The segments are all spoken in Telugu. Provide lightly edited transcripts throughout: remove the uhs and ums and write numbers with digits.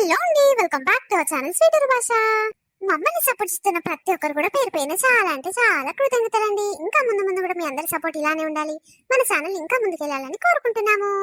హలో అండి, welcome back to our channel sweeter భాష. మమ్మల్ని సపోర్ట్ ఇస్తున్న ప్రతి ఒక్కరు కూడా పేరు పైన చాలా అంటే చాలా కృతజ్ఞతలండి. ఇంకా ముందు ముందు కూడా మీ అందరి సపోర్ట్ ఇలానే ఉండాలి. మన ఛానల్ ఇంకా ముందుకెళ్లాలని కోరుకుంటున్నాము.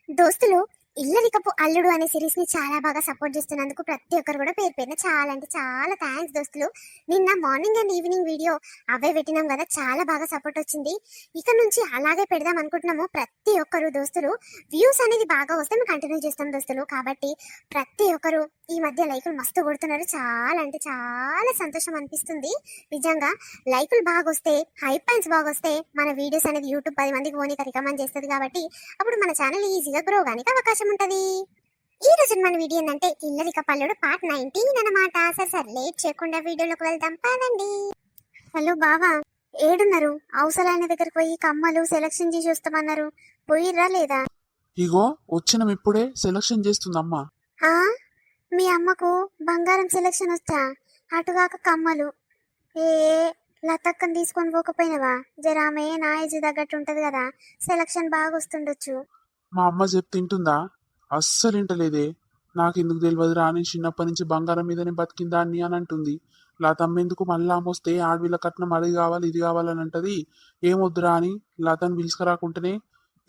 దోస్తులు, ఇల్లరికపు అల్లుడు అనే సిరీస్ ని చాలా బాగా సపోర్ట్ చేస్తున్నందుకు ప్రతి ఒక్కరు కూడా పేరు పైన చాలా అంటే చాలా థ్యాంక్స్ దోస్తులు. నిన్న మార్నింగ్ అండ్ ఈవినింగ్ వీడియో అవే పెట్టినాం కదా, చాలా బాగా సపోర్ట్ వచ్చింది. ఇక నుంచి అలాగే పెడదాం అనుకుంటున్నాము. ప్రతి ఒక్కరు దోస్తులు వ్యూస్ అనేది బాగా వస్తే మేము కంటిన్యూ చేస్తాం దోస్తులు. కాబట్టి ప్రతి ఒక్కరు ఈ మధ్య లైకులు మస్తు కొడుతున్నారు. చాలా అంటే చాలా సంతోషం అనిపిస్తుంది నిజంగా. లైకులు బాగా వస్తే, హై పాయింట్స్ బాగా వస్తే మన వీడియోస్ అనేది యూట్యూబ్ 10 మందికి పోనీకి రికమెండ్ చేస్తుంది. కాబట్టి అప్పుడు మన ఛానల్ ఈజీగా గ్రో గానికి అవకాశం ఉంటది. ఈ రోజు మన వీడియో ఏంటంటే ఇల్లరిక పల్లుడు పార్ట్ 19 అన్నమాట. సరే లేట్ చేయకుండా వీడియోలోకి వెళ్దాం పదండి. హలో బావా, ఏడున్నారు? అవసరాయన దగ్గరకు పోయి కమ్మలు సెలక్షన్ చేసి వస్తామన్నారు, పోయిర్రా లేదా? ఇగో వచ్చినం, ఇప్పుడే సెలక్షన్ చేస్తుందమ్మా. ఆ, మీ అమ్మకు బంగారం సెలక్షన్ వచ్చా? అటుగాక కమ్మలు. ఏ లతక్కని తీసుకొని పోకపోయినవా? జరామే నా ఏజ్ తగ్గట్టు ఉంటది కదా, సెలక్షన్ బాగా వస్తుండొచ్చు. మా అమ్మ చెప్తే తింటుందా? అస్సలు వింటలేదే. నాకు ఎందుకు తెలియదురా, నేను చిన్నప్పటి నుంచి బంగారం మీదనే బతికిందా అని అంటుంది. లతమ్మ ఎందుకు మళ్ళా అమ్మొస్తే ఆడవిళ్ళ కట్నం అది కావాలి ఇది కావాలని అంటది. ఏమొద్దురా అని లతను పిలుచుకురాకుంటేనే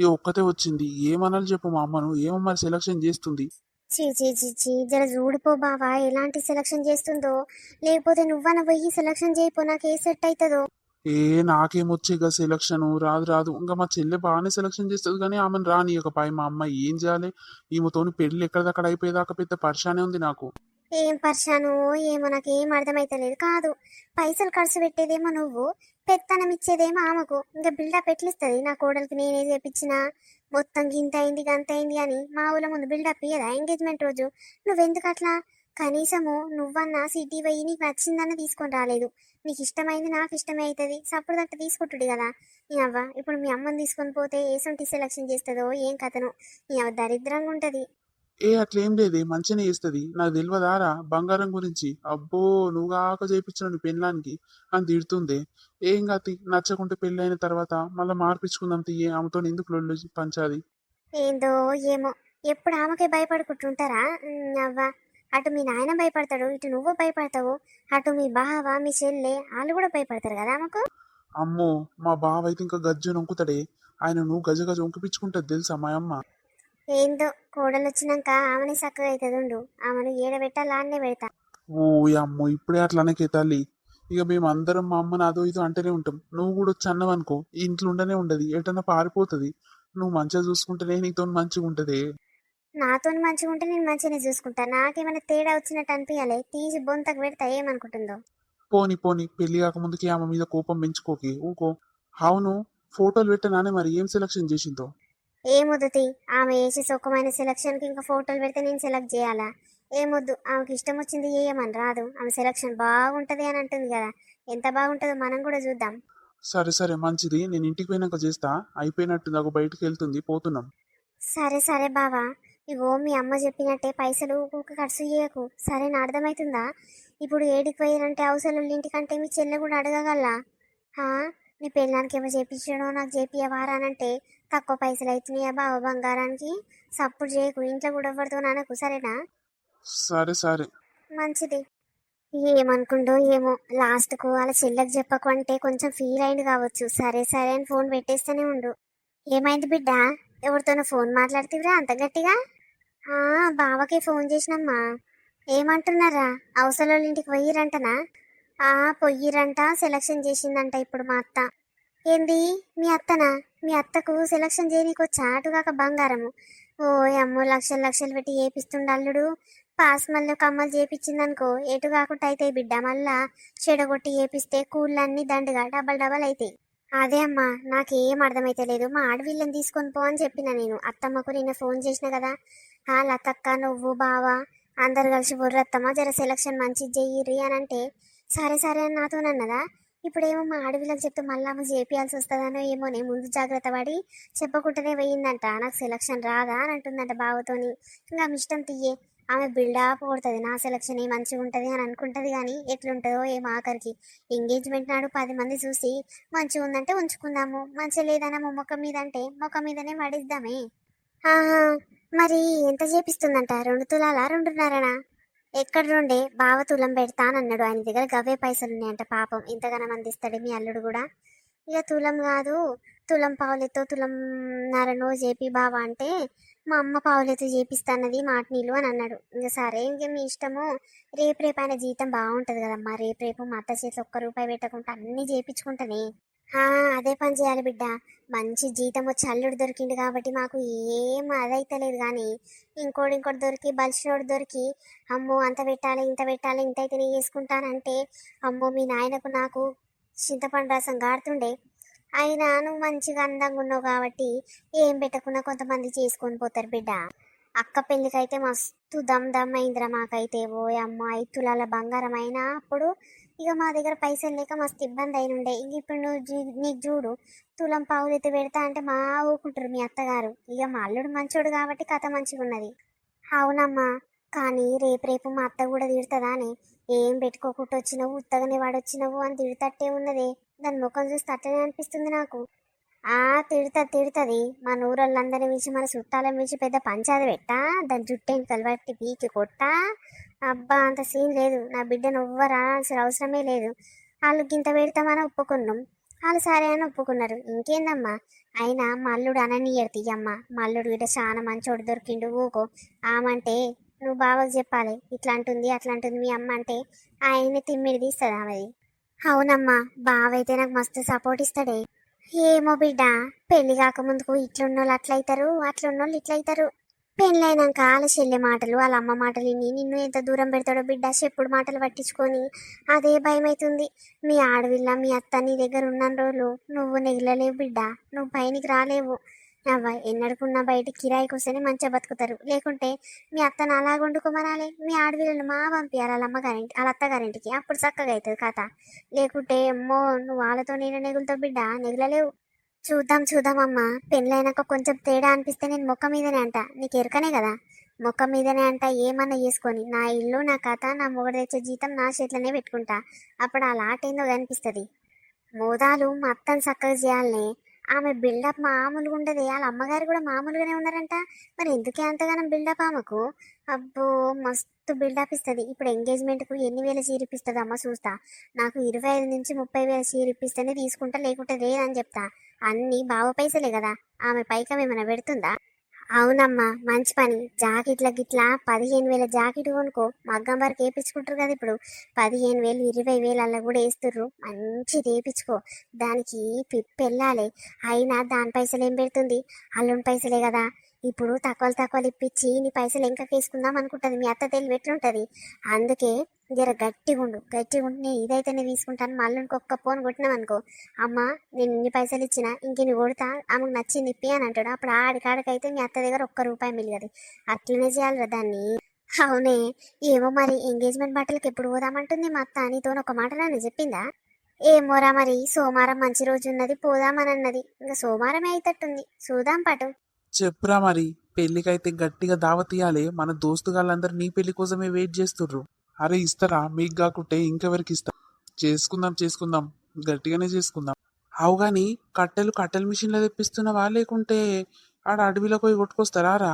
ఈ ఒక్కతే వచ్చింది. ఏమనాలి చెప్పు మా అమ్మను. ఏమో మరి సెలక్షన్ చేస్తుంది. చీ చీ చీ చీ, జర చూడిపో బావా ఎలాంటి సెలక్షన్ చేస్తుందో. లేకపోతే నువ్వన పోయి సెలక్షన్ చేయిపో, నాకు ఏ సెట్ అవుతుందో. నాకేమొచ్చేగా సెలక్షన్ రాదు రాదు. ఇంకా మా చెల్లె బాగానే సెలక్షన్ చేస్తుంది కానీ ఆమెను రానియకపాయి. మా అమ్మ ఏం చేయాలి? ఈమెతోని పెళ్లి ఎక్కడిదక్కడ అయిపోయేదాకా పెద్ద పరిశానే ఉంది నాకు. ఏం పరిశాను ఏమో, నాకు ఏం అర్థమైతలేదు. కాదు, పైసలు ఖర్చు పెట్టేదేమో నువ్వు, పెత్తనం ఇచ్చేదేమో ఆమెకు. ఇంకా బిల్డప్ ఎట్లిస్తుంది? నా కోడలికి నేనే చేపించినా మొత్తం గింత అయింది గంత అయింది అని మా ఊళ్ళో ముందు బిల్డప్ ఇయ్యదా ఎంగేజ్మెంట్ రోజు? నువ్వెందుకు అట్లా? కనీసము నువ్వన్నా సిటీ పోయి నీకు నచ్చిందన్న తీసుకొని రాలేదు. నీకు ఇష్టమైంది నాకు ఇష్టమే అవుతుంది, సప్పుడు దట్ట తీసుకుంటుడు కదా. నీ అవ్వ ఇప్పుడు మీ అమ్మని తీసుకొని పోతే ఏసొంటి సెలక్షన్ చేస్తుందో ఏం కథను. నీ అవ్వ దరిద్రంగా ఉంటుంది. అట్లేం లేదే, మంచిగానే చేస్తుంది. నాకు తెలియదారా బంగారం గురించి? అబ్బో, నువ్వు కాక చేయించిన పెళ్ళానికి అని తిడుతుంది. ఏం కాతి, నచ్చకుంటే పెళ్ళి అయిన తర్వాత మళ్ళీ మార్పించుకుందాం తీయే. ఆమెతో ఎందుకు లొల్లు పంచాది? ఏందో ఏమో, ఎప్పుడు ఆమెకే భయపడుకుంటుంటారా? అవ్వ, అటు మీ నాయన భయపడతాడు, ఇటు నువ్వు భయపడతావు, అటు మీ బావ మీ చెల్లె వాళ్ళు కూడా భయపడతారు కదా ఆమెకు. అమ్మో, మా బావ అయితే ఇంకా గజ్జు నొంకుతాడే. ఆయన నువ్వు గజ గజ వంకిపించుకుంటది తెలుసా మా అమ్మ. ఏందో, కోడలు వచ్చినాక ఆమెనే చక్కగా అవుతుంది ఉండు. ఆమెను ఏడబెట్టాలా అన్నే పెడతా. ఓ అమ్మో, ఇప్పుడే అట్లానే తల్లి. ఇక మేము అందరం మా అమ్మని అదో ఇదో అంటేనే ఉంటాం. నువ్వు కూడా వచ్చి అన్నవనుకో ఈ ఇంట్లో ఉండనే ఉండదు, ఎటన్నా పారిపోతుంది. నువ్వు మంచిగా చూసుకుంటేనే నీతో మంచిగా ఉంటది. నాతో మంచిగా ఉంటే నేను మంచిగానే చూసుకుంటా. నాకేమైనా తేడా వచ్చినట్టు అనిపించాలి, తీసి బొంతకు పెడతా ఏమనుకుంటుందో. పోని పోని, పెళ్లి కాకముందుకి ఆమె మీద కోపం పెంచుకోకి ఊకో. అవును, ఫోటోలు పెట్టనానే మరి ఏం సెలక్షన్ చేసిందో? ఏమొద్దు, ఆమె వేసే సుఖమైన సెలక్షన్కి ఇంకా ఫోటోలు పెడితే నేను సెలెక్ట్ చేయాలా? ఏమొద్దు, ఆమెకి ఇష్టం వచ్చింది ఏమని రాదు. ఆమె సెలక్షన్ బాగుంటది అని అంటుంది కదా, ఎంత బాగుంటుందో మనం కూడా చూద్దాం. సరే సరే మంచిది, నేను ఇంటికి పోయినాక చేస్తా. అయిపోయినట్టు నాకు బయటకు వెళ్తుంది, పోతున్నాం. సరే సరే బావా, ఇగో మీ అమ్మ చెప్పినట్టే పైసలు ఊక ఖర్చు చేయకు, సరేనా? అర్థమవుతుందా? ఇప్పుడు ఏడికి పోయినంటే అవసరం ఇంటికంటే మీ చెల్లె కూడా అడగగలరా? నీ పెళ్ళానికి ఏమో చేపించడో నాకు చేపియవారానంటే తక్కువ పైసలు అవుతున్నాయా బావ బంగారానికి? సప్పుడు చేయకు, ఇంట్లో కూడా ఎవరితో అనకు, సరేనా? సరే సరే మంచిది. ఏమనుకుండో ఏమో, లాస్ట్కు వాళ్ళ చెల్లెకి చెప్పకు అంటే కొంచెం ఫీల్ అయింది కావచ్చు. సరే సరే అని ఫోన్ పెట్టేస్తూనే ఉండు. ఏమైంది బిడ్డ? ఎవరితోనో ఫోన్ మాట్లాడుతురా అంత గట్టిగా? బావకి ఫోన్ చేసినమ్మా. ఏమంటున్నారా? అవసరం ఇంటికి పోయిరంటనా? పొయ్యిరంట, సెలక్షన్ చేసిందంట ఇప్పుడు మా అత్త. ఏంది మీ అత్తనా? మీ అత్తకు సెలక్షన్ చేయనీకొచ్చా? అటుగాక బంగారము. ఓ అమ్మో, లక్షలు లక్షలు పెట్టి ఏపిస్తుండ అల్లుడు. పాస్ మళ్ళీ కమ్మలు చేపించిందనుకో ఎటు కాకుండా అవుతాయి బిడ్డ. మళ్ళా చెడగొట్టి ఏపిస్తే కూళ్ళన్నీ దండుగా డబల్ డబల్ అవుతాయి. అదే అమ్మా, నాకేం అర్థమైతే లేదు. మా ఆడవిళ్ళని తీసుకొని పో అని చెప్పిన నేను. అత్తమ్మకు నిన్న ఫోన్ చేసిన కదా, లతక్క నువ్వు బావా అందరు కలిసి బుర్రత్తమ్మ జర సెలక్షన్ మంచిది చెయ్యిర్రి అని అంటే సరే సరే అని నాతోనన్నదా. ఇప్పుడేమో మా ఆడవిళ్ళకి చెప్తే మళ్ళీ ఆమె చేపియాల్సి వస్తుందనో ఏమో, నేను ముందు జాగ్రత్త పడి చెప్పకుండానే పోయిందంట. నాకు సెలక్షన్ రాదా అని అంటుందంట బావతోని. ఇంకా ఆమె ఇష్టం తీయే, ఆమె బిల్డప్ కొడుతుంది. నా సెలక్షన్ మంచిగా ఉంటుంది అని అనుకుంటుంది కానీ ఎట్లుంటుందో ఏమో ఆఖరికి. ఎంగేజ్మెంట్ నాడు 10 మంది చూసి మంచిగా ఉందంటే ఉంచుకుందాము, మంచిగా లేదన్నా ముఖం మీద అంటే ముఖం మీదనే పడిద్దామే. ఆహా, మరి ఎంత చేపిస్తుందంట? 2 తులాలా 2.5నా? ఎక్కడ నుండే బావ తులం పెడతానన్నాడు. ఆయన దగ్గర గవే పైసలు ఉన్నాయంట. పాపం ఇంతగానం అందిస్తాడు మీ అల్లుడు కూడా. ఇక తులం కాదు, తులం పావులెతో తులం నరనో చేపి బావా అంటే మా అమ్మ పావులెతో చేపిస్తాన్నది మాట నీళ్ళు అని అన్నాడు. ఇంకా సరే ఇంక మీ ఇష్టము. రేపు రేపు ఆయన జీతం బాగుంటుంది కదమ్మా. రేపు రేపు మా అత్త చేతిలో ఒక్క రూపాయి పెట్టకుండా అన్నీ చేపించుకుంటానే. అదే పని చేయాలి బిడ్డ. మంచి జీతం వచ్చి అల్లుడు దొరికిండు కాబట్టి మాకు ఏం అదైతలేదు. కానీ ఇంకోటి దొరికి బలిసినోడు దొరికి అమ్మో అంత పెట్టాలి ఇంత పెట్టాలి ఇంత అయితే నేను చేసుకుంటానంటే అమ్మో మీ నాయనకు నాకు చింతపండు రసం గాడుతుండే. అయినా నువ్వు మంచిగా అందంగా ఉన్నావు కాబట్టి ఏం పెట్టకుండా కొంతమంది చేసుకొని పోతారు బిడ్డ. అక్క పెళ్ళికైతే మస్తు దమ్ దమ్ అయిందిరా మాకైతే. ఓ అమ్మ 5 తులాల బంగారం అయినా అప్పుడు ఇక మా దగ్గర పైసలు లేక మస్తు ఇబ్బంది అయినుండే. ఇంక ఇప్పుడు నువ్వు నీకు చూడు తులం పావులెత్తి పెడతా అంటే మా ఊకుంటారు మీ అత్తగారు. ఇక మా అల్లుడు మంచోడు కాబట్టి కథ మంచిగా ఉన్నది. అవునమ్మా. కానీ రేపు రేపు మా అత్త కూడా తిడుతుందా అని ఏం పెట్టుకోకుండా వచ్చినావు ఉత్తగానే వాడొచ్చినావు అని తిడతట్టే ఉన్నదే. దాని ముఖం చూస్తే అట్టనే అనిపిస్తుంది నాకు. ఆ తిడుతుంది. మన ఊరోళ్ళందరినీ పిలిచి మన చుట్టాలను పిలిచి పెద్ద పంచాది పెట్టా. దాని జుట్టేం కలబట్టి పీకి కొట్టా. అబ్బా అంత సీన్ లేదు. నా బిడ్డను ఎవ్వరు రావాల్సిన అవసరమే లేదు. వాళ్ళు గింత పెడతామని ఒప్పుకున్నాం. వాళ్ళు సరే అని ఒప్పుకున్నారు. ఇంకేందమ్మా. అయినా మల్లుడు అననీయడు తీయమ్మ. మల్లుడు గిట్ట చాలా మంచోడు దొరికిండు ఊకో. ఆమంటే నువ్వు బావకు చెప్పాలి ఇట్లా అంటుంది అట్లా అంటుంది మీ అమ్మ అంటే ఆయన్ని తిమ్మిడి తీస్తుంది ఆమెది. అవునమ్మా. బావ అయితే నాకు మస్తు సపోర్ట్ ఇస్తాడే. ఏమో బిడ్డ, పెళ్లి కాకముందుకు ఇట్లున్నోళ్ళు అట్లయితారు అట్లున్నోళ్ళు ఇట్లయితారు. పెళ్ళైనాక వాళ్ళ చెల్లె మాటలు వాళ్ళ అమ్మ మాటలు విని నిన్ను ఎంత దూరం పెడతాడో బిడ్డ. చెప్పుడు మాటలు పట్టించుకొని అదే భయం అవుతుంది. మీ ఆడవిల్ల మీ అత్త నీ దగ్గర ఉన్న రోజులు నువ్వు నెగలలేవు బిడ్డ. నువ్వు పైనకి రాలేవు. అవ్వ ఎన్నడుకున్నా బయట కిరాయికి వస్తేనే మంచిగా బతుకుతారు. లేకుంటే మీ అత్తను అలా వండుకోమనాలి. మీ ఆడవిల్లను మా పంపించాలి వాళ్ళ అమ్మగారింటి వాళ్ళ అత్తగారింటికి. అప్పుడు చక్కగా అవుతుంది కథ. లేకుంటే అమ్మో నువ్వు వాళ్ళతో నేను నెగులుతావు బిడ్డ. నెగలలేవు. చూద్దాం అమ్మా. పెళ్ళైనాక కొంచెం తేడా అనిపిస్తే నేను మొక్క మీదనే అంట. నీకు ఎరకనే కదా. మొక్క మీదనే అంట. ఏమన్నా చేసుకొని నా ఇల్లు నా కథ నా మొగడు తెచ్చే జీతం నా చేతిలోనే పెట్టుకుంటా. అప్పుడు ఆ లాట ఏందో కనిపిస్తుంది. మోదాలు మా అత్తని చక్కగా చేయాలనే. ఆమె బిల్డప్ మామూలుగా ఉండదు. వాళ్ళ అమ్మగారు కూడా మామూలుగానే ఉన్నారంట. మరి ఎందుకే అంతగానం బిల్డప్ ఆమెకు. అబ్బో మస్తు బిల్డప్ ఇస్తుంది. ఇప్పుడు ఎంగేజ్మెంట్కు ఎన్ని వేల చీరిపిస్తుంది అమ్మ చూస్తా. నాకు 25 నుంచి 30 వేల చీరిపిస్తేనే తీసుకుంటా లేకుంటే లేదని చెప్తా. అన్నీ బావ పైసలే కదా. ఆమె పైకం ఏమైనా పెడుతుందా. అవునమ్మా మంచి పని. జాకెట్ల గిట్లా 15,000 జాకెట్ కొనుక్కో. మగ్గం వరకు వేయించుకుంటారు కదా ఇప్పుడు. 15,000 20,000 అలా కూడా వేస్తుర్రు. మంచి వేయించుకో. దానికి పిప్పి వెళ్ళాలి. అయినా దాని పైసలు ఏం పెడుతుంది. అల్లుని పైసలే కదా. ఇప్పుడు తక్కువలు ఇప్పించి నీ పైసలు ఇంకా తీసుకుందాం అనుకుంటుంది. మీ అత్త తెలివి ఎట్లుంటుంది. అందుకే జర గట్టిగుండు నేను ఇదైతేనే తీసుకుంటాను. మళ్ళీ ఇంకొక ఫోన్ కొట్టినాం అనుకో అమ్మ నేను ఇన్ని పైసలు ఇచ్చినా ఇంకెన్ని కొడతా ఆమెకు నచ్చింది ఇప్పి అని అంటాడు. అప్పుడు ఆడికాడికైతే మీ అత్త దగ్గర ఒక్క రూపాయి మిలిగదు. అట్లనే చేయాలిరా దాన్ని. అవునే. ఏమో మరి ఎంగేజ్మెంట్ బట్టలకి ఎప్పుడు పోదామంటుంది మా అత్త. నీతో ఒక మాట నన్ను చెప్పిందా. ఏమోరా మరి. సోమవారం మంచి రోజు ఉన్నది పోదామని అన్నది. ఇంకా సోమవారమే అయితట్టుంది. చూద్దాం పటు. చెప్పురా మరి. పెళ్ళికైతే గట్టిగా దావతీయాలి. మన దోస్తుగాళ్ళందరూ నీ పెళ్లి కోసమే వెయిట్ చేస్తుర్రు. అరే ఇస్తారా మీకు కాకుంటే ఇంకెవరికి ఇస్తా. చేసుకుందాం గట్టిగానే చేసుకుందాం. అవు గాని కట్టెల మిషన్లో తెప్పిస్తున్నావా లేకుంటే ఆడ అడవిలో పోయి కొట్టుకొస్తారా రా.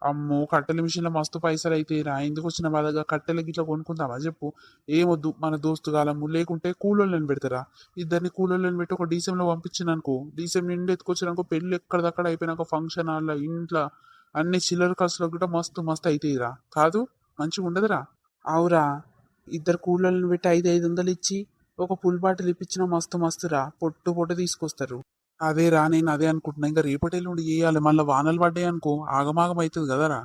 అమ్మో కట్టెల మిషన్లో మస్తు పైసలు అయితే రా. ఎందుకు వచ్చిన బాధగా కట్టెల గిట్లా కొనుక్కుందామా చెప్పు. ఏమొద్దు మన దోస్తు కాలము. లేకుంటే కూలోళ్ళని పెడతారా. ఇద్దరిని కూలోళ్ళని పెట్టి ఒక డీసెంలో పంపించిననుకో. డీసెం నిండి ఎత్తుకొచ్చినాకో పెళ్ళి ఎక్కడిదక్కడ అయిపోయినాక ఫంక్షన్ హాల్లో ఇంట్లో అన్ని చిల్లర ఖర్చులకు కూడా మస్తు అవుతాయిరా. కాదు మంచిగా ఉండదురా. అవురా. ఇద్దరు కూలోళ్ళని పెట్టి 500 ఇచ్చి ఒక ఫుల్ బాటిల్ ఇప్పించిన మస్తురా. పొట్టు తీసుకొస్తారు. అదే రా నేను అదే అనుకుంటున్నా. ఇంకా రేపటి ఎల్లుండి చేయాలి. మళ్ళీ వానలు పడ్డాయి అనుకో ఆగమాగం అవుతుంది కదరా.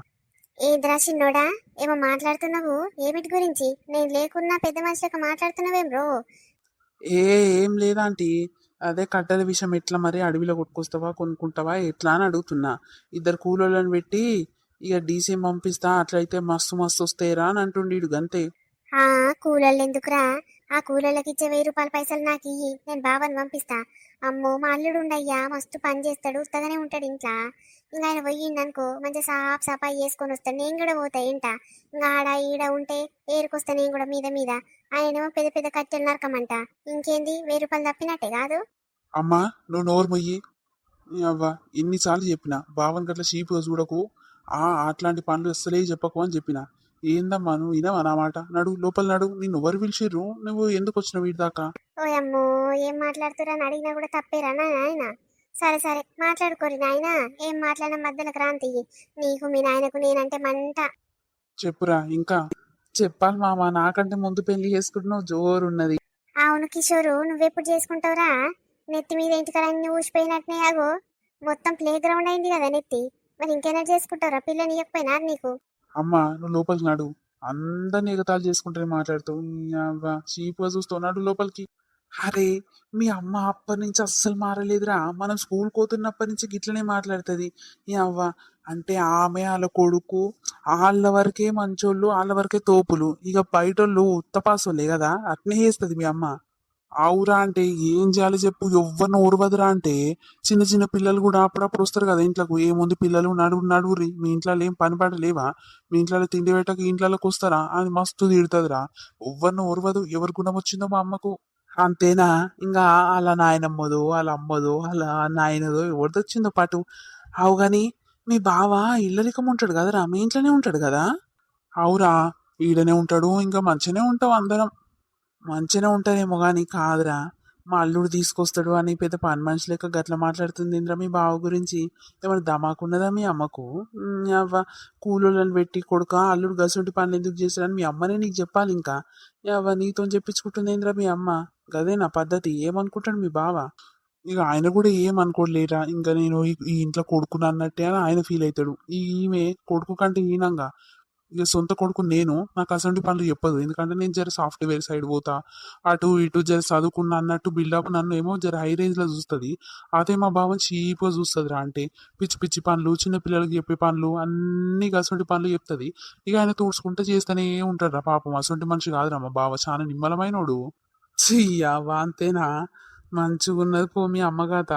ఏంద్రా చిన్నోడా ఏమో మాట్లాడుతున్నావు. ఏమిటి గురించి. నేను లేకున్నా పెద్ద మనుషులకు మాట్లాడుతున్నావేం బ్రో. ఏ ఏం లేదా ఆంటీ. అదే కట్టెల విషయం ఎట్లా మరి అడవిలో కొట్టుకొస్తావా కొనుక్కుంటావా ఎట్లా అని అడుగుతున్నా. ఇద్దరు కూలోళ్ళని పెట్టి ఇక డీసీఎం పంపిస్తా. అట్లయితే మస్తు వస్తాయిరా అని అంటుండీడు గంతే. కూలోళ్ళు ఎందుకురా. ఆ కూలోళ్ళకి ఇచ్చే 1000 రూపాయల పైసలు నాకు ఇయ్యి. నేను బావని పంపిస్తా. అమ్మో మా అల్లుడు ఉండయ్యా మస్తు పని చేస్తాడు. ఉత్తగానే ఉంటాడు ఇంట్లో. ఇంకా ఆయన పోయిండనుకో మంచిగా సఫాయి చేసుకొని వస్తాడు. నేను కూడా పోతా ఇంట. ఇంకా ఆడ ఈడ ఉంటే ఏరుకొస్తా నేను కూడా మీద. ఆయనేమో పెద్ద పెద్ద కట్టెలు నరకమంట. ఇంకేంది 1000 రూపాయలు తప్పినట్టే కాదు. అమ్మా నువ్వు నోరు మొయ్యి. అవ్వా ఎన్నిసార్లు చెప్పినా బావన్ గట్ల షీపుగా చూడకు. అట్లాంటి పనులు అస్సలే చెప్పకు అని చెప్పిన. ఏందమ్మా నువ్వు వినవా నా మాట? నడు లోపల నడు. నిన్ను ఎవరు పిలిచిర్రు? నువ్వు ఎందుకు వచ్చినావు వీడి దాకా? ఓ అమ్మో, ఏం మాట్లాడుతురా అని అడిగినా కూడా తప్పేరా నాయన? సరే సరే మాట్లాడుకోరి నాయన. ఏం మాట్లాడిన మధ్యలో క్రాంతి. నీకు మీ నాయనకు నేనంటే మంట. చెప్పురా ఇంకా. చెప్పాలి మామ, నాకంటే ముందు పెళ్లి చేసుకుంటున్నావు జోరున్నది. అవును కిషోరు, నువ్వెప్పుడు చేసుకుంటావురా? నెత్తి మీద ఇంటికాడ అన్ని ఊసిపోయినట్టునే ఆగో. మొత్తం ప్లే గ్రౌండ్ అయింది కదా నెత్తి. మరి ఇంకేనా చేసుకుంటావురా? పిల్లని ఇవ్వకపోయినా నీకు? అమ్మా నువ్వు లోపలికి నడు. అందరిని ఎగతాళి చేసుకుంటే మాట్లాడుతావు. చీప్గా చూస్తావు. నడు లోపలికి. అరే, మీ అమ్మ అప్పటి నుంచి అస్సలు మారలేదురా. మనం స్కూల్ పోతున్నప్పటి నుంచి గిట్లనే మాట్లాడుతుంది. ఈ అవ్వ అంటే ఆమె వాళ్ళ కొడుకు వాళ్ళ వరకే మంచోళ్ళు, వాళ్ళ వరకే తోపులు, ఇక బయటోళ్ళు ఉత్తపాసోళ్ళే కదా. అట్నే చేస్తుంది మీ అమ్మ. ఆవురా అంటే ఏం చేయాలి చెప్పు? ఎవ్వరిని ఓర్వదురా అంటే చిన్న చిన్న పిల్లలు కూడా అప్పుడప్పుడు వస్తారు కదా ఇంట్లోకి. ఏముంది పిల్లలు నడువురి, మీ ఇంట్లో ఏం పని పాట లేవా? మీ ఇంట్లో తిండి పెట్టక ఇంట్లోకి వస్తారా అని మస్తు తిడుతుందిరా. ఎవ్వరిని ఓర్వదు. ఎవరి గుణం వచ్చిందో మా అమ్మకు. అంతేనా? ఇంకా వాళ్ళ నాయనమ్మదో వాళ్ళ అమ్మదో వాళ్ళ నాయనదో ఎవరిది వచ్చిందో పాటు. అవు గాని మీ బావ ఇల్లరికం ఉంటాడు కదరా, మీ ఇంట్లోనే ఉంటాడు కదా? అవురా, ఈడనే ఉంటాడు. ఇంకా మంచిగానే ఉంటాం అందరం. మంచిగానే ఉంటారేమో గాని కాదురా, మా అల్లుడు తీసుకొస్తాడు అని పెద్ద పని మనిషి లెక్క గట్ల మాట్లాడుతుంది ఇంద్ర మీ బావ గురించి. ఏమైనా దమాకున్నదా మీ అమ్మకు? అవ్వ కూలోళ్ళని పెట్టి కొడుక అల్లుడు గసుంటి పనులు ఎందుకు చేస్తాడని మీ అమ్మనే నీకు చెప్పాలి. ఇంకా అవ్వ నీతో చెప్పించుకుంటుంది ఏంద్రా మీ అమ్మ? గదే నా పద్ధతి. ఏమనుకుంటాడు మీ బావ? ఇక ఆయన కూడా ఏం అనుకోలేరా. ఇంకా నేను ఈ ఇంట్లో కొడుకుని అన్నట్టే అని ఆయన ఫీల్ అవుతాడు. ఈమె కొడుకు కంటే ఈనంగా. ఇక సొంత కొడుకు నేను, నాకు అసలు పనులు చెప్పదు. ఎందుకంటే నేను జర సాఫ్ట్వేర్ సైడ్ పోతా, అటు ఇటు జర చదువుకున్నా అన్నట్టు బిల్డప్ నన్ను ఏమో జర హై రేంజ్ లో చూస్తుంది. అదే మా బావ చీప్గా చూస్తుంది రా. అంటే పిచ్చి పిచ్చి పనులు, చిన్న పిల్లలకి చెప్పే పనులు, అన్ని అసొంటి పనులు చెప్తుంది. ఇక ఆయన తోడుచుకుంటే చేస్తూనే ఉంటాడు రా. పాపం అసొంటి మనిషి కాదురా మా బావ, చాలా నిమ్మలమైనోడు. చెయ్యవా అంతేనా? మంచిగున్నది పో మీ అమ్మగాత.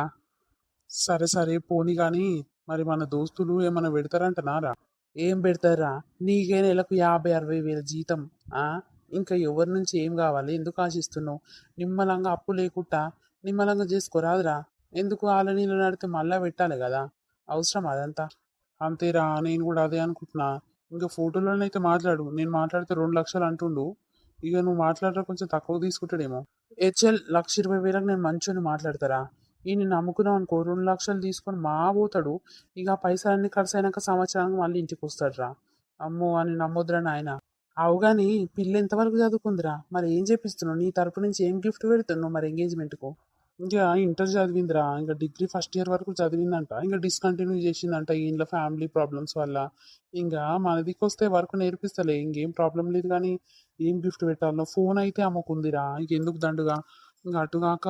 సరే సరే పోనీ గాని, మరి మన దోస్తులు ఏమైనా పెడతారంటనారా? ఏం పెడతారా? నీకే నెలకు 50-60 వేల జీతం. ఆ ఇంకా ఎవరి నుంచి ఏం కావాలి? ఎందుకు ఆశిస్తున్నావు? నిమ్మలంగా అప్పు లేకుండా నిమ్మలంగా చేసుకోరాదురా. ఎందుకు వాళ్ళ నీళ్ళు నడితే మళ్ళా పెట్టాలి కదా? అవసరం అదంతా? అంతేరా, నేను కూడా అదే అనుకుంటున్నా. ఇంకా ఫోటోలోనైతే మాట్లాడు. నేను మాట్లాడితే 2 లక్షలు అంటుండు. ఇక నువ్వు మాట్లాడరా, కొంచెం తక్కువ తీసుకుంటాడేమో. హెచ్ఎల్ 1,20,000కి నేను మంచోని మాట్లాడతారా? ఈ నేను నమ్ముకున్నావు అనుకో, 2 లక్షలు తీసుకొని మా పోతాడు. ఇక ఆ పైసలన్నీ ఖర్చు అయినాక సంవత్సరానికి మళ్ళీ ఇంటికి వస్తాడు రా. అమ్మో అని నమ్మొద్దురా నాయన. అవు గాని పిల్ల ఎంతవరకు చదువుకుందిరా? మరి ఏం చేపిస్తున్నావు? నీ తరపు నుంచి ఏం గిఫ్ట్ పెడుతున్నావు మరి ఎంగేజ్మెంట్కు? ఇంకా ఇంటర్ చదివిందిరా. ఇంకా డిగ్రీ ఫస్ట్ ఇయర్ వరకు చదివిందంట. ఇంకా డిస్కంటిన్యూ చేసిందంట ఈ ఇంట్లో ఫ్యామిలీ ప్రాబ్లమ్స్ వల్ల. ఇంకా మన దిక్కు వస్తే వరకు నేర్పిస్తలే, ఇంకేం ప్రాబ్లం లేదు. కానీ ఏం గిఫ్ట్ పెట్టాలో ఫోన్ అయితే అమ్ముకుందిరా. ఇంకెందుకు దండుగా. ఇంకా అటుగాక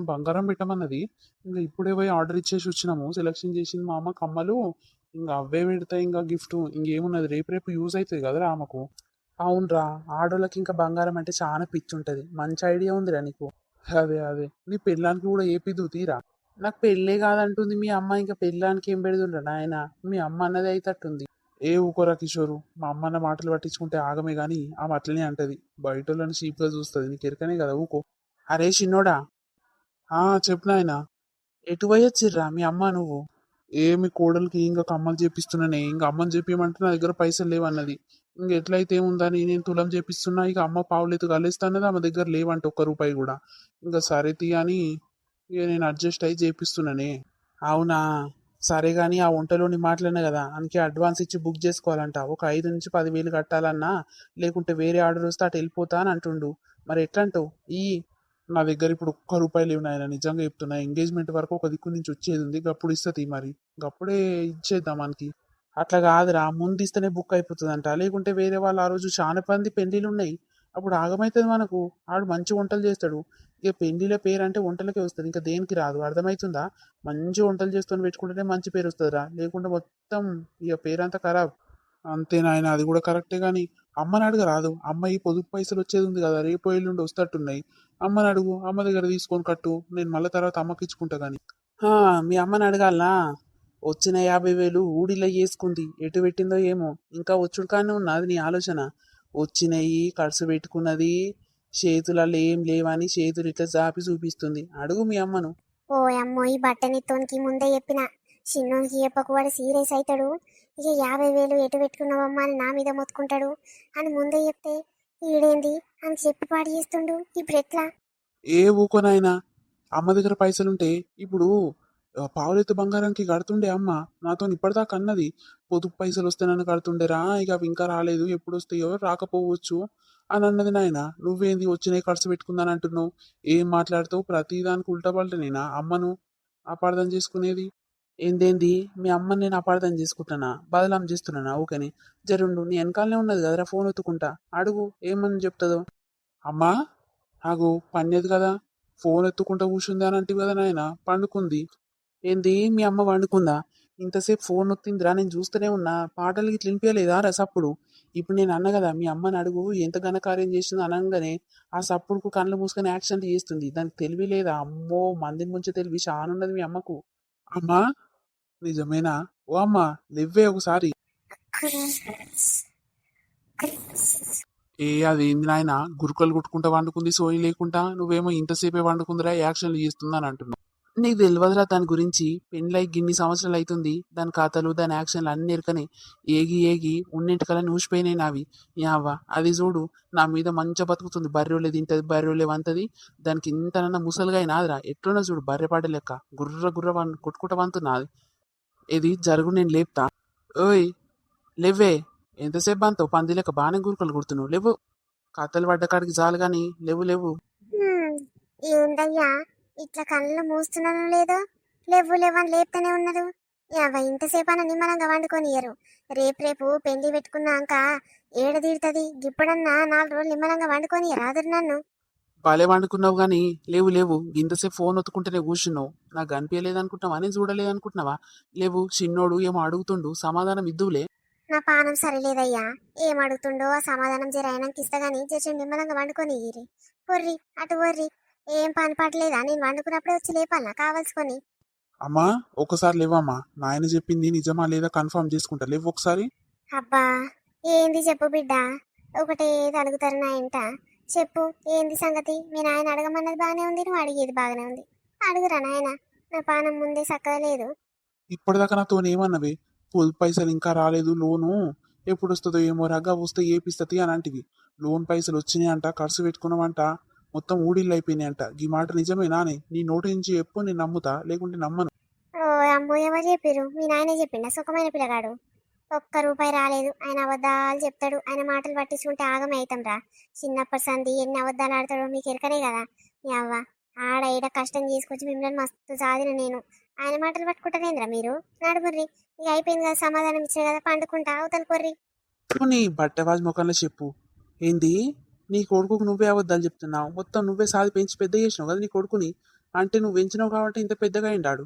బంగారం పెట్టమన్నది. ఇంకా ఇప్పుడే పోయి ఆర్డర్ ఇచ్చేసి వచ్చినాము. సెలెక్షన్ చేసింది మా అమ్మ కమ్మలు. ఇంకా అవే పెడతాయి. ఇంకా గిఫ్ట్ ఇంకేమున్నది, రేపు రేపు యూజ్ అవుతుంది కదరా ఆమెకు. అవునరా, ఆడోళ్ళకి ఇంకా బంగారం అంటే చాలా పిచ్చి ఉంటుంది. మంచి ఐడియా ఉందిరా నీకు. అదే అదే, నీ పెళ్ళానికి కూడా ఏపిద్దు తీరా. నాకు పెళ్ళే కాదంటుంది మీ అమ్మ. ఇంకా పెళ్ళానికి ఏం పెడుతుండ్రా నాయన? మీ అమ్మ అన్నది అయితట్టుంది. ఏ ఊకోరా కిషోరు, మా అమ్మ అన్న మాటలు పట్టించుకుంటే ఆగమే గాని ఆమె అట్లనే అంటది. బయట వాళ్ళని చీప్గా చూస్తుంది. నీకు ఎరకనే కదా, ఊకో. అరే చిన్నోడా. చెప్పు నాయనా. ఎటు పోయొచ్చిర్రా మీ అమ్మ నువ్వు? ఏమి కోడలికి ఇంకా కమ్మలు చేపిస్తున్నానే. ఇంకా అమ్మని చెప్పిమంటే నా దగ్గర పైసలు లేవన్నది. ఇంక ఎట్లయితే ఏముందని నేను తులం చేపిస్తున్నా. ఇక అమ్మ పావులెత్తు కలేస్తాన్నది. ఆమె దగ్గర లేవంట ఒక్క రూపాయి కూడా. ఇంకా సరే తీ అని ఇక నేను అడ్జస్ట్ అయ్యి చేపిస్తున్నానే. అవునా? సరే గాని ఆ వంటలోని మాటలనే కదా, అందుకే అడ్వాన్స్ ఇచ్చి బుక్ చేసుకోవాలంట. ఒక 5 నుంచి 10 వేలు కట్టాలన్నా, లేకుంటే వేరే ఆర్డర్ వస్తే అటు వెళ్ళిపోతా అని అంటుండు. మరి ఎట్లా అంటావు? ఈ నా దగ్గర ఇప్పుడు ఒక్క రూపాయి లేవు నాయన, నిజంగా చెప్తున్నా. ఎంగేజ్మెంట్ వరకు ఒక దిక్కు నుంచి వచ్చేది ఉంది. గప్పుడు ఇస్తుంది మరి. గప్పుడే ఇచ్చేద్దాం మనకి. అట్లా కాదురా, ముందు ఇస్తేనే బుక్ అయిపోతుందంట. లేకుంటే వేరే వాళ్ళు ఆ రోజు చాలా మంది పెళ్లిళ్ళు ఉన్నాయి. అప్పుడు ఆగమవుతుంది మనకు. ఆడు మంచి వంటలు చేస్తాడు. ఇక పెళ్లిల పేరు అంటే వంటలకే వస్తుంది, ఇంకా దేనికి రాదు. అర్థమవుతుందా? మంచి వంటలు చేసుకొని పెట్టుకుంటేనే మంచి పేరు వస్తుందిరా. లేకుంటే మొత్తం ఇక పేరంతా ఖరాబ్. అంతే నాయన, అది కూడా కరెక్టే. గాని అమ్మని అడుగు రాదు? అమ్మ ఈ పొదుపు పైసలు వచ్చేది ఉంది కదా, రేపు ఎల్లుండి వస్తట్టున్నాయి. అమ్మని అడుగు, అమ్మ దగ్గర తీసుకొని కట్టు. నేను మళ్ళీ తర్వాత అమ్మకి ఇచ్చుకుంటా గాని. మీ అమ్మని అడగాలనా? వచ్చిన 50 వేలు ఊడిలో చేసుకుంది. ఎటు పెట్టిందో ఏమో. ఇంకా వచ్చుడు కానీ ఉన్నది నీ ఆలోచన. వచ్చినయి ఖర్చు పెట్టుకున్నది. చేతులలో ఏం లేవని చేతులు ఇట్లా జాపి చూపిస్తుంది. అడుగు మీ అమ్మను. ఓ అమ్మో, ఈ బట్టనిత్తోనికి ముందే చెప్పిన. చిన్నోనికి చెప్పకు, వాడు సీరియస్ అవుతాడు. ఇక 50,000 ఎటు పెట్టుకున్నావమ్మా అని నా మీద మొత్తుకుంటాడు అని ముందే చెప్తే ఈడేంది అని చెప్పి పాడు చేస్తుండు. ఇప్పుడు ఎట్లా? ఏ ఊకోనైనా అమ్మ దగ్గర పైసలుంటే ఇప్పుడు పావులెత్తు బంగారానికి కడుతుండే అమ్మ. నాతో ఇప్పటిదాకా అన్నది, పొదుపు పైసలు వస్తే నన్ను కడుతుండేరా, ఇక అవి ఇంకా రాలేదు, ఎప్పుడు వస్తాయో రాకపోవచ్చు అని అన్నది. నాయన నువ్వేంది వచ్చినాయి ఖర్చు పెట్టుకుందని అంటున్నావు? ఏం మాట్లాడుతావు? ప్రతిదానికి ఉల్టా పల్టనేనా అమ్మను అపార్థం చేసుకునేది? ఏందేంది మీ అమ్మని నేను అపార్థం చేసుకుంటానా, బదలాం చేస్తున్నానా? ఊకని జరుండు, నీ వెనకాలనే ఉన్నది కదరా, ఫోన్ ఎత్తుకుంటా, అడుగు ఏమని చెప్తుందో. అమ్మా ఆగు, పనిలేదు కదా, ఫోన్ ఎత్తుకుంటా కూర్చుంది అని అంటే కదా నాయన, పండుకుంది. ఏంది మీ అమ్మ వండుకుందా? ఇంతసేపు ఫోన్ నొత్తిందిరా, నేను చూస్తూనే ఉన్నా, పాటలు ఇట్లా వినిపించలేదా రా సప్పుడు? ఇప్పుడు నేను అన్న కదా మీ అమ్మని అడుగు ఎంత ఘనకార్యం చేసిందో అనగానే ఆ సప్పుడుకు కళ్ళు మూసుకొని యాక్షన్ చేస్తుంది. దానికి తెలివి లేదా? అమ్మో, మందిని ముంచే తెలివి చాలా ఉన్నది మీ అమ్మకు. అమ్మా నిజమేనా? ఓ అమ్మా లేవ్వే ఒకసారి. ఏ అదేంది నాయన, గురుకలు కొట్టుకుంటా వండుకుంది సోయి లేకుండా, నువ్వేమో ఇంతసేపే వండుకుందిరా యాక్షన్లు చేస్తుందని అంటున్నావు. నీకు తెలియదురా దాని గురించి, పెళ్ళై గిన్ని సంవత్సరాలు అవుతుంది, దాని కథలు దాని యాక్షన్లు అన్ని ఎరకనే. ఏగి ఏగి ఉన్నింటికల్లా ఊసిపోయినాయి నావి. యావ్వ అది చూడు, నా మీద మంచిగా బతుకుతుంది, బర్రెలే తింటది, బర్రెలే వంతది, దానికి ఇంతనన్నా ముసలుగా అయినాదిరా, ఎట్లున్నా చూడు బర్రె పాట లెక్క గుర్ర గుర్ర కొట్టుకుంటా వంతున్నది. ఇది జరుగు, నేను లేపుతా. ఓయ్ లేవ్వే, ఎంతసేపు అంతావు పంది లెక్క, బాగానే గురుకలు కుడుతున్నావు, లేవు. కథలు పడ్డ కాడికి చాలు గాని లేవు లేవు. హ్మ్, ఏందయ్యా ఇట్లా కళ్ళు మూస్తున్నాను లేదో, లేవు లేవని లేపుతూనే ఉన్నారు. యాభై ఇంతసేపు అని నిమ్మలంగా వండుకొనియరు. రేపు రేపు పెళ్లి పెట్టుకున్నాక ఏడ తీరుతుంది, ఇప్పుడన్నా 4 రోజులు నిమ్మలంగా వండుకొని రాదురు నన్ను. భలే వండుకున్నావు గాని లేవు లేవు, ఇంతసేపు ఫోన్ ఒత్తుకుంటేనే కూర్చున్నావు, నాకు కనిపించలేదనుకుంటున్నావా, నేను చూడలేదనుకుంటున్నావా? లేవు, చిన్నోడు ఏమో అడుగుతుండు, సమాధానం ఇద్దువులే. నా పానం సరిలేదయ్యా, ఏం అడుగుతుండో ఆ సమాధానం జర అయినాక ఇస్తగాని చేసి నిమ్మలంగా వండుకొని ఇయ్యిరి. పొర్రి అటు వర్రి, ఏం పని పడలేదా? నేను వండుకున్నప్పుడే వచ్చి లేపాలనా కావాల్సుకొని? అమ్మా ఒకసారి లేవమ్మా, నాయన చెప్పింది నిజమా లేదా కన్ఫర్మ్ చేసుకుంటా, లేవు ఒకసారి. అబ్బా ఏంది చెప్పు బిడ్డ, ఒకటే అడుగుతారు నా ఇంట. చెప్పు ఏంది సంగతి? మీ నాయన అడగమన్నది బాగానే ఉంది, నువ్వు అడిగేది బాగానే ఉంది. అడుగురా నాయన, నా పానం ముందే చక్కగా లేదు. ఇప్పటిదాకా నాతో ఏమన్నవి? పొదుపు పైసలు ఇంకా రాలేదు, లోను ఎప్పుడు వస్తుందో ఏమో, రగ్గా వస్తే ఏపిస్తుంది అని అంటివి. లోన్ పైసలు వచ్చినాయంట, ఖర్చు పెట్టుకున్నామంట, మొత్తం ఊడిళ్ళు అయిపోయినాయంట. ఈ మాట నిజమేనా అని నీ నోటి నుంచి ఎప్పుడు నేను నమ్ముతా, లేకుంటే నమ్మను. ఓ అమ్మో, ఎవరు చెప్పిరు? మీ నాయనే చెప్పిండా సుఖమైన పిల్లగాడు? ఒక్క రూపాయి రాలేదు, ఆయన అబద్ధాలు చెప్తాడు, ఆయన మాటలు పట్టించుకుంటే ఆగమే అవుతాం రా. చిన్నప్పటి సంది ఎన్ని అబద్ధాలు ఆడతాడో మీకు ఎరకనే కదా. మీ అవ్వ ఆడ ఈడ కష్టం చేసుకొచ్చి మిమ్మల్ని మస్తు సాధిన నేను, ఆయన మాటలు పట్టుకుంటానేంద్రా మీరు? నడుముర్రి, ఇక అయిపోయింది కదా, సమాధానం ఇచ్చే కదా, పండుకుంటా అవతల కొర్రి. నువ్వు నీ బట్టవాజ్ ముఖంలో చెప్పు. ఏంది నీ కొడుకుకు నువ్వే అబద్ధాలు చెప్తున్నావు? మొత్తం నువ్వే సాది పెంచి పెద్ద చేసినావు కదా నీ కొడుకుని, అంటే నువ్వు పెంచినావు కాబట్టి ఇంత పెద్దగా అయిండాడు.